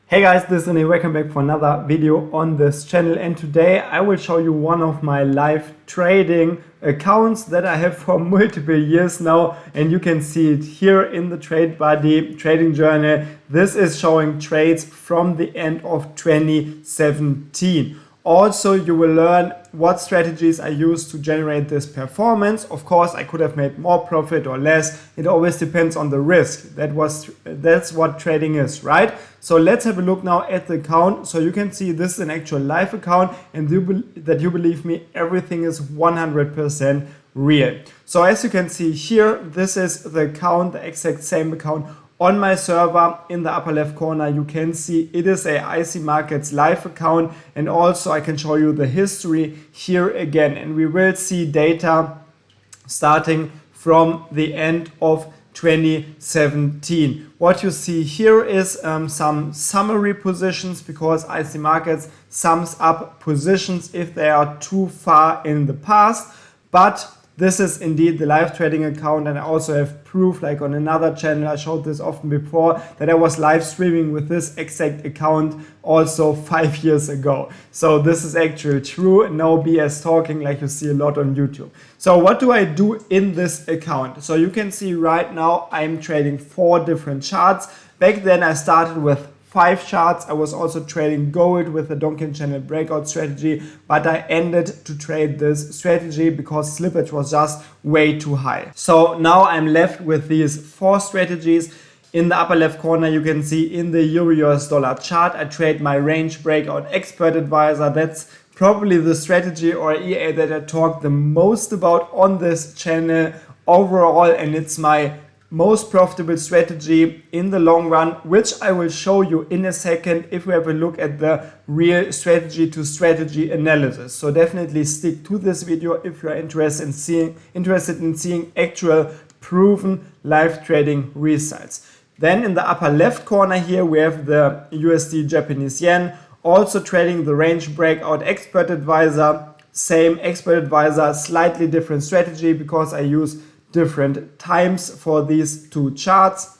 Hey guys, this is René. Welcome back for another video on this channel, and today I will show you one of my live trading accounts that I have for multiple years now, and you can see it here in the Trade Buddy trading journal. This is showing trades from the end of 2017. Also, you will learn what strategies I use to generate this performance. Of course, I could have made more profit or less. It always depends on the risk. That's what trading is, right? So let's have a look now at the account. So you can see this is an actual live account, and that you believe me, everything is 100% real. So as you can see here, this is the account, the exact same account on my server. In the upper left corner you can see it is a IC Markets live account, and also I can show you the history here again, and we will see data starting from the end of 2017. What you see here is some summary positions, because IC Markets sums up positions if they are too far in the past. But this is indeed the live trading account, and I also have proof, like on another channel I showed this often before, that I was live streaming with this exact account also 5 years ago. So this is actually true, no BS talking like you see a lot on YouTube. So what do I do in this account? So you can see right now I'm trading 4 different charts. Back then I started with 5 charts. I was also trading gold with the Donkin Channel breakout strategy, but I ended to trade this strategy because slippage was just way too high. So now I'm left with these 4 strategies. In the upper left corner you can see in the Euro-US dollar chart I trade my range breakout expert advisor. That's probably the strategy or EA that I talk the most about on this channel overall, and it's my most profitable strategy in the long run, which I will show you in a second if we have a look at the real strategy to strategy analysis. So definitely stick to this video if you are interested in seeing actual proven live trading results. Then in the upper left corner here we have the USD Japanese yen, also trading the range breakout expert advisor. Same expert advisor, slightly different strategy because I use different times for these 2 charts.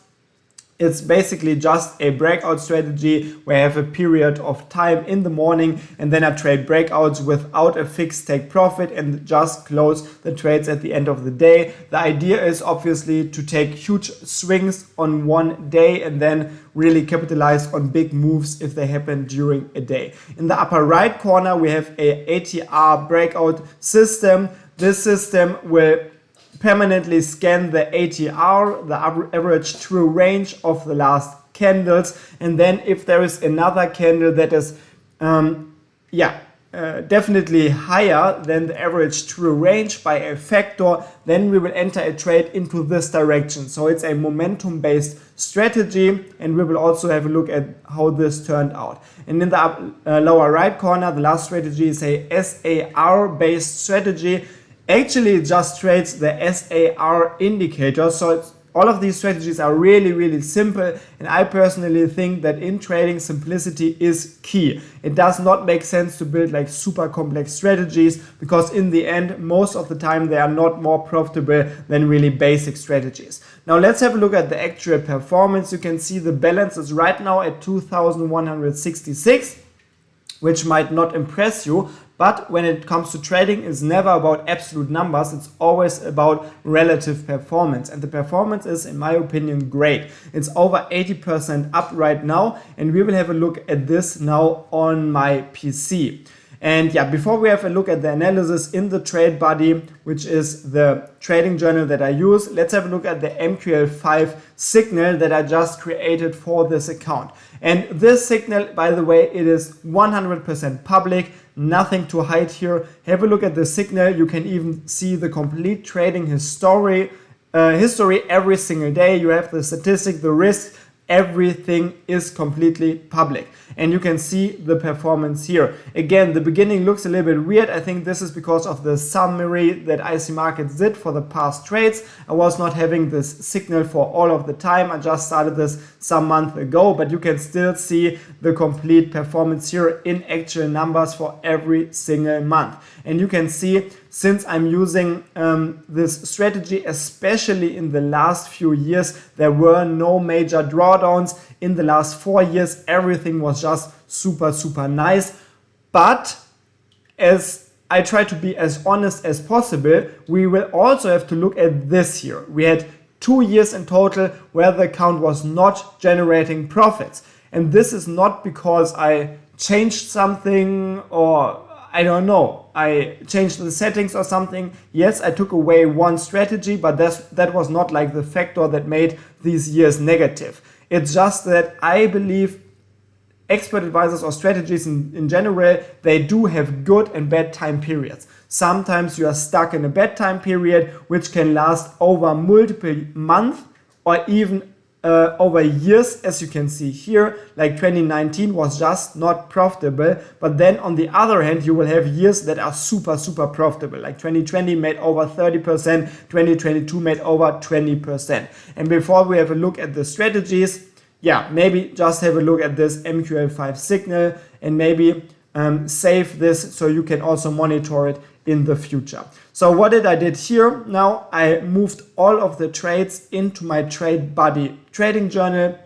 It's basically just a breakout strategy where I have a period of time in the morning, and then I trade breakouts without a fixed take profit and just close the trades at the end of the day. The idea is obviously to take huge swings on one day and then really capitalize on big moves if they happen during a day. In the upper right corner we have a ATR breakout system. This system will permanently scan the ATR, the average true range of the last candles, and then if there is another candle that is definitely higher than the average true range by a factor, then we will enter a trade into this direction. So it's a momentum based strategy, and we will also have a look at how this turned out. And in the lower right corner, the last strategy is a SAR based strategy. Actually it just trades the SAR indicator. So all of these strategies are really simple, and I personally think that in trading simplicity is key. It does not make sense to build like super complex strategies, because in the end most of the time they are not more profitable than really basic strategies. Now let's have a look at the actual performance. You can see the balance is right now at 2,166, which might not impress you. But when it comes to trading, it's never about absolute numbers, it's always about relative performance. And the performance is, in my opinion, great. It's over 80% up right now, and we will have a look at this now on my PC. And yeah, before we have a look at the analysis in the Trade Buddy, which is the trading journal that I use, let's have a look at the MQL5 signal that I just created for this account. And this signal, by the way, it is 100% public, nothing to hide here. Have a look at the signal. You can even see the complete trading history every single day. You have the statistic, the risk, everything is completely public, and you can see the performance here. Again, the beginning looks a little bit weird. I think this is because of the summary that IC Markets did for the past trades. I was not having this signal for all of the time. I just started this some month ago, but you can still see the complete performance here in actual numbers for every single month. And you can see since I'm using this strategy, especially in the last few years, there were no major drawdowns. In the last 4 years, everything was just super nice. But as I try to be as honest as possible, we will also have to look at this year. We had 2 years in total where the account was not generating profits. And this is not because I changed something, or I don't know, I changed the settings or something. Yes, I took away one strategy, but that was not like the factor that made these years negative. It's just that I believe expert advisors or strategies in general, they do have good and bad time periods. Sometimes you are stuck in a bad time period, which can last over multiple months or even over years, as you can see here. Like 2019 was just not profitable, but then on the other hand, you will have years that are super profitable. Like 2020 made over 30%, 2022 made over 20%. And before we have a look at the strategies, yeah, maybe just have a look at this MQL5 signal and maybe save this so you can also monitor it in the future. So what did I did here? Now I moved all of the trades into my Trade Buddy trading journal,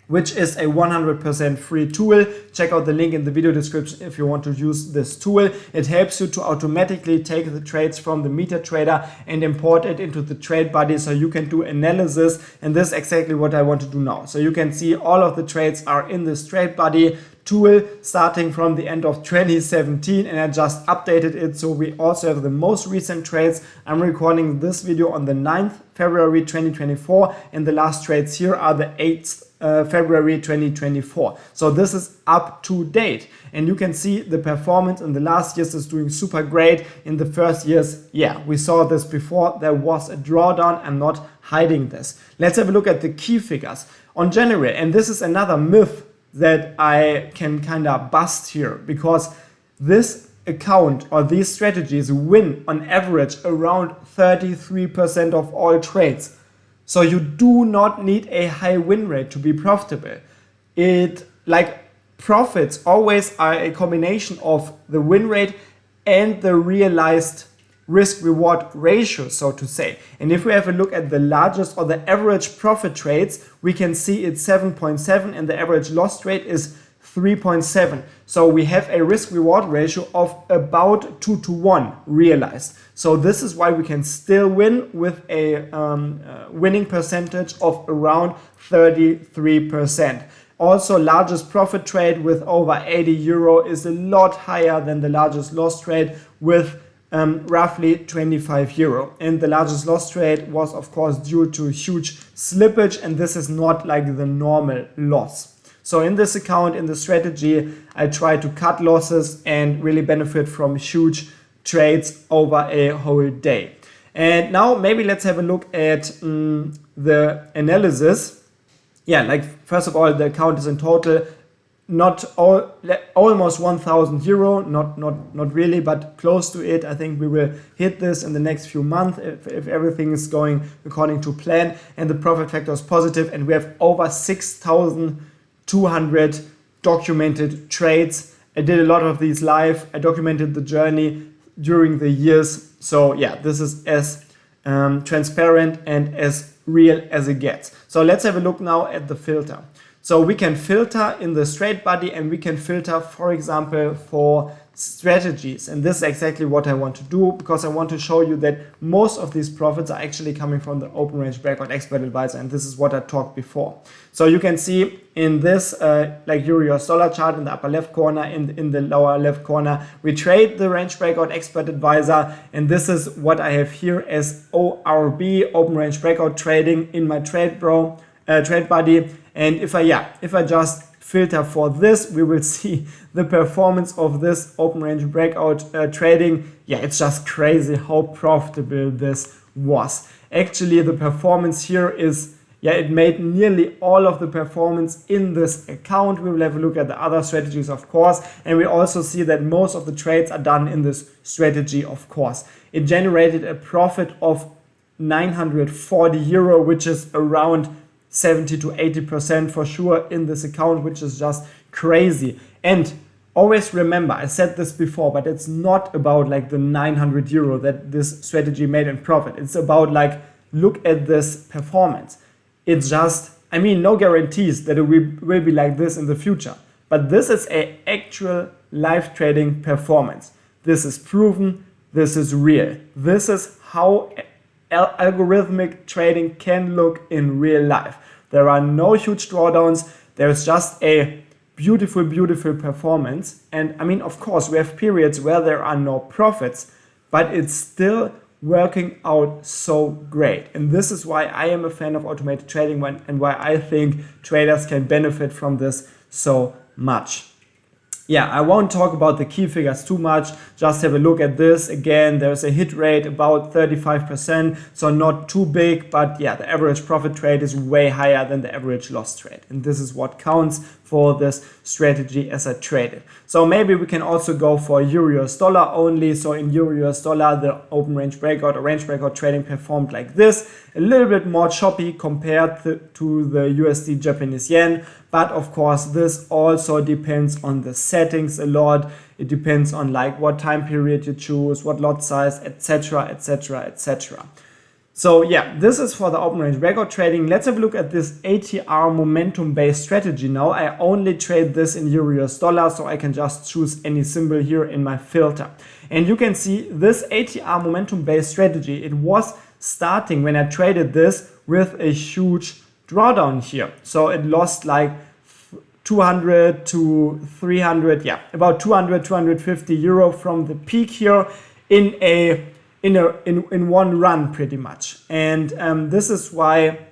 which is a 100% free tool. Check out the link in the video description if you want to use this tool. It helps you to automatically take the trades from the MetaTrader and import it into the Trade Buddy so you can do analysis. And this is exactly what I want to do now. So you can see all of the trades are in this Trade Buddy tool starting from the end of 2017, and I just updated it so we also have the most recent trades. I'm recording this video on the 9th February 2024 and the last trades here are the 8th February 2024. So this is up to date and you can see the performance in the last years is doing super great. In the first years, yeah, we saw this before, there was a drawdown. I'm not hiding this. Let's have a look at the key figures on January, and this is another myth that I can kind of bust here, because this account or these strategies win on average around 33% of all trades. So you do not need a high win rate to be profitable. Profits always are a combination of the win rate and the realized risk-reward ratio, so to say. And if we have a look at the largest or the average profit trades, we can see it's 7.7 and the average loss rate is 3.7. So we have a risk-reward ratio of about 2-to-1 realized. So this is why we can still win with a winning percentage of around 33%. Also, largest profit trade with over 80 euro is a lot higher than the largest loss trade with roughly 25 euro. And the largest loss trade was of course due to huge slippage, and this is not like the normal loss. So in this account, in the strategy, I try to cut losses and really benefit from huge trades over a whole day. And now maybe let's have a look at the analysis. Yeah, like first of all, the account is in total almost 1,000 euro, not really, but close to it. I think we will hit this in the next few months if everything is going according to plan and the profit factor is positive, and we have over 6,200 documented trades. I did a lot of these live. I documented the journey during the years. So yeah, this is as transparent and as real as it gets. So let's have a look now at the filter. So we can filter in the Trade Buddy and we can filter, for example, for strategies. And this is exactly what I want to do, because I want to show you that most of these profits are actually coming from the Open Range Breakout Expert Advisor. And this is what I talked before. So you can see in this like Euro-US dollar chart in the upper left corner, in the lower left corner, we trade the Range Breakout Expert Advisor. And this is what I have here as ORB, Open Range Breakout Trading, in my Trade Buddy. And if I just filter for this, we will see the performance of this Open Range Breakout trading. Yeah, it's just crazy how profitable this was. Actually, the performance here is, it made nearly all of the performance in this account. We will have a look at the other strategies, of course. And we also see that most of the trades are done in this strategy, of course. It generated a profit of 940 euro, which is around 70 to 80% for sure in this account, which is just crazy. And always remember, I said this before, but it's not about like the 900 euro that this strategy made in profit. It's about like, look at this performance. It's just, I mean, no guarantees that it will be like this in the future, but this is a actual live trading performance. This is proven, this is real. This is how algorithmic trading can look in real life. There are no huge drawdowns. There's just a beautiful, beautiful performance. And I mean, of course, we have periods where there are no profits, but it's still working out so great. And this is why I am a fan of automated trading and why I think traders can benefit from this so much. Yeah, I won't talk about the key figures too much, just have a look at this. Again, there's a hit rate about 35%, so not too big, but yeah, the average profit trade is way higher than the average loss trade. And this is what counts for this strategy as I traded. So maybe we can also go for Euro-US dollar only. So in Euro-US dollar, the open range breakout or range breakout trading performed like this, a little bit more choppy compared to the USD Japanese yen. But of course, this also depends on the settings a lot. It depends on like what time period you choose, what lot size, etc, etc, etc. So yeah, this is for the open range breakout trading. Let's have a look at this ATR momentum based strategy now. I only trade this in Euro-US dollar, so I can just choose any symbol here in my filter. And you can see this ATR momentum based strategy, it was starting when I traded this with a huge drawdown here. So it lost like 200 to 300, yeah, about 200, 250 euro from the peak here in one run pretty much. And this is why,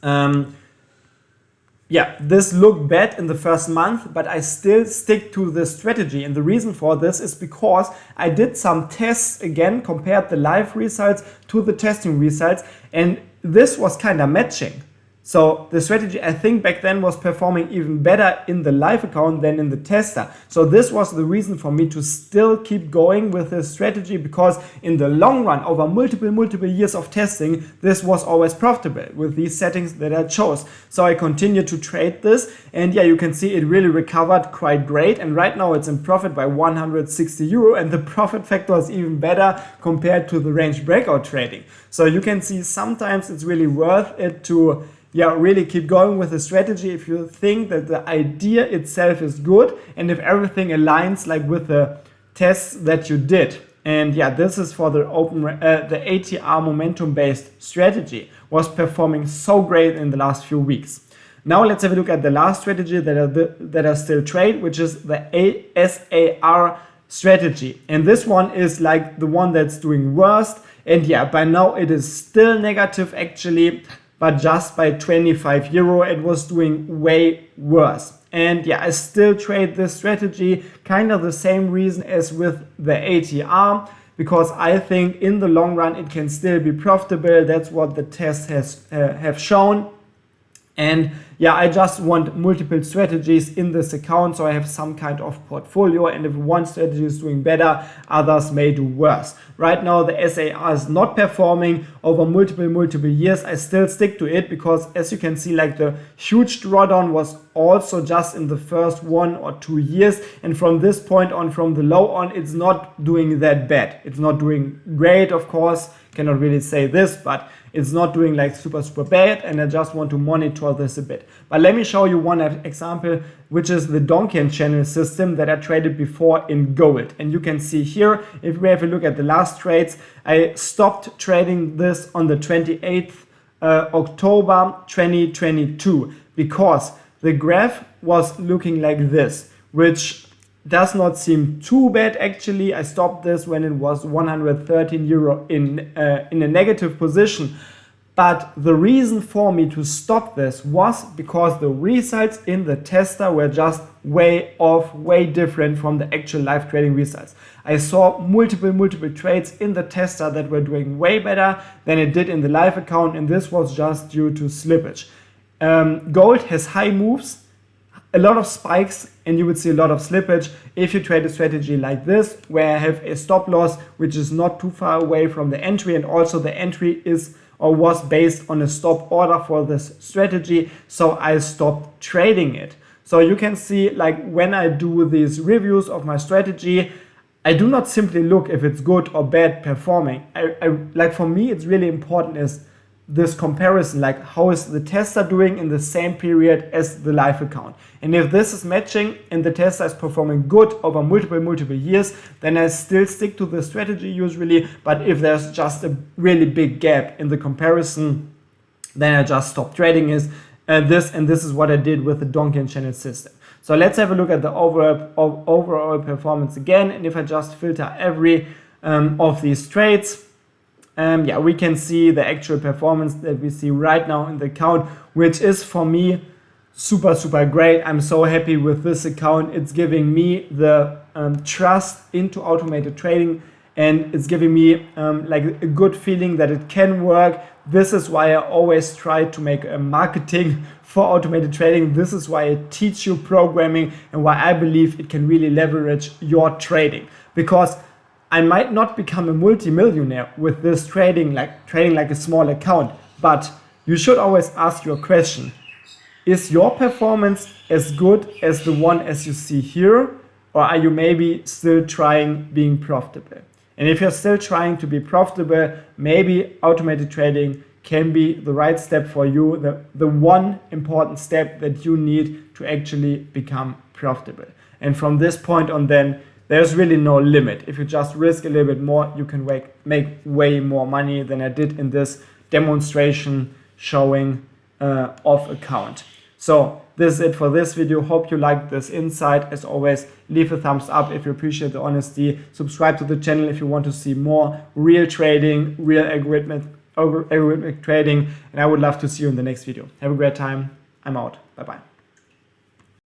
yeah, this looked bad in the first month, but I still stick to this strategy. And the reason for this is because I did some tests again, compared the live results to the testing results, and this was kind of matching. So the strategy, I think back then, was performing even better in the live account than in the tester. So this was the reason for me to still keep going with this strategy, because in the long run, over multiple years of testing, this was always profitable with these settings that I chose. So I continued to trade this, and yeah, you can see it really recovered quite great. And right now it's in profit by 160 euro, and the profit factor is even better compared to the range breakout trading. So you can see sometimes it's really worth it to really keep going with the strategy if you think that the idea itself is good and if everything aligns like with the tests that you did. And yeah, this is for the the ATR momentum based strategy, was performing so great in the last few weeks. Now let's have a look at the last strategy that I still trade, which is the SAR strategy. And this one is like the one that's doing worst. And yeah, by now it is still negative actually, but just by 25 euro. It was doing way worse. And yeah, I still trade this strategy, kind of the same reason as with the ATR, because I think in the long run it can still be profitable. That's what the test have shown. And yeah, I just want multiple strategies in this account, so I have some kind of portfolio, and if one strategy is doing better, others may do worse. Right now the SAR is not performing over multiple years. I still stick to it because, as you can see, like the huge drawdown was also just in the first 1 or 2 years, and from this point on, from the low on, it's not doing that bad. It's not doing great, of course, cannot really say this, but it's not doing like super bad, and I just want to monitor this a bit. But let me show you one example, which is the donkey channel system that I traded before in gold. And you can see here, if we have a look at the last trades, I stopped trading this on the 28th October 2022, because the graph was looking like this, which does not seem too bad actually. I stopped this when it was 113 euro in a negative position. But the reason for me to stop this was because the results in the tester were just way off, way different from the actual live trading results. I saw multiple trades in the tester that were doing way better than it did in the live account, and this was just due to slippage. Gold has high moves, a lot of spikes, and you would see a lot of slippage if you trade a strategy like this, where I have a stop loss which is not too far away from the entry, and also the entry is or was based on a stop order for this strategy, so I stopped trading it. So you can see, like, when I do these reviews of my strategy, I do not simply look if it's good or bad performing. Like, for me, it's really important is this comparison, like how is the tester doing in the same period as the live account. And if this is matching and the tester is performing good over multiple years, then I still stick to the strategy usually. But if there's just a really big gap in the comparison, then I just stop trading this. And this is what I did with the donkey and channel system. So let's have a look at the overall performance again. And if I just filter every of these trades, yeah, we can see the actual performance that we see right now in the account, which is for me super great. I'm so happy with this account. It's giving me the trust into automated trading, and it's giving me like a good feeling that it can work. This is why I always try to make a marketing for automated trading. This is why I teach you programming and why I believe it can really leverage your trading, because I might not become a multi-millionaire with this trading like a small account, but you should always ask your question: is your performance as good as the one as you see here, or are you maybe still trying being profitable? And if you're still trying to be profitable, maybe automated trading can be the right step for you, the one important step that you need to actually become profitable. And from this point on, then there's really no limit. If you just risk a little bit more, you can make way more money than I did in this demonstration showing of account. So this is it for this video. Hope you liked this insight. As always, leave a thumbs up if you appreciate the honesty. Subscribe to the channel if you want to see more real trading, real algorithmic trading. And I would love to see you in the next video. Have a great time. I'm out. Bye-bye.